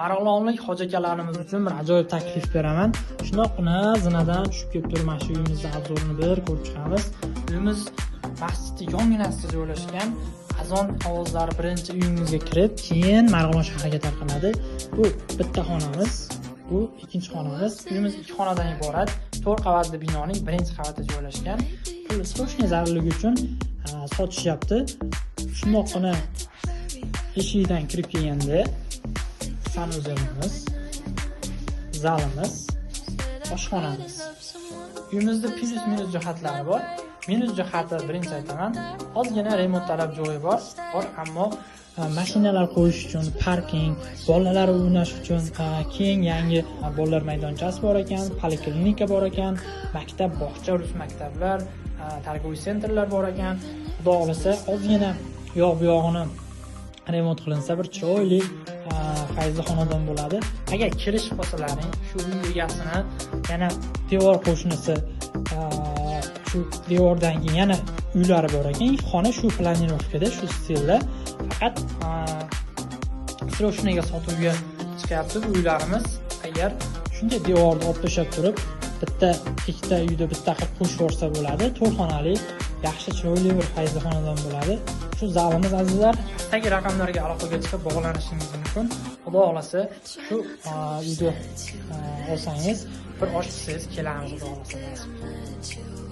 Marg'ilonlik hoji akalarimiz uchun bir ajoyib taklif beraman. Shundoqqina zinadan tushib kelib turib shu uyimizni obzorini bir ko'rib chiqamiz. Uyimiz masjidning yonginasida joylashgan. Azon ovozlari birinchi uyimizga kirib, keyin Marg'ilon shahriga tarqaladi. Bu bitta xonamiz, bu ikkinchi xonamiz. Uyimiz 2 xonadan iborat. 4 qavatli binoning birinchi qavatida joylashgan. Pul srochniy zarurligi uchun sotishyapti. Shundoqqina eshikdan kirib kelganda sanuzorimiz, zalimiz, oshxonamiz. Uyimizda plus-minus jihatlari bor. Minus jihati birinchi aytaman, ozgina remont talab joyi bor, ammo mashinalar qo'yish uchun, parking, bolalar o'ynash uchun keng yangi bolalar maydonchasi bor ekan, poliklinika bor ekan, maktab, bog'cha, rus maktablar, tarbiyaviy sentrlar bor ekan. Xudo xolasa ozgina yoq bu yog'ini remont qilinsa bir chiroyli fayzli xonadon bo'ladi. Agar kirish qolsalaring, shu uy egasini yana devor qo'shnisi shu devordan keyin yana uylari bor ekan. Xona shu planirovkada, shu stilda, faqat srochniga sotuvga chiqyapti bu uylarimiz. Agar shunday devorni olib tashlab turib, bitta ikkita uyda bitta qilib qo'shib yuborsa bo'ladi. 4 xonali, yaxshi chiroyli bir fayzli xonadon bo'ladi. Shu zalimiz azizlar, pastdagi raqamlarga aloqaga chiqib bog'lanishingiz mumkin. Xudo xolasa shu uyni olsangiz, bir osh qilsangiz kelamiz, xudo xolasa.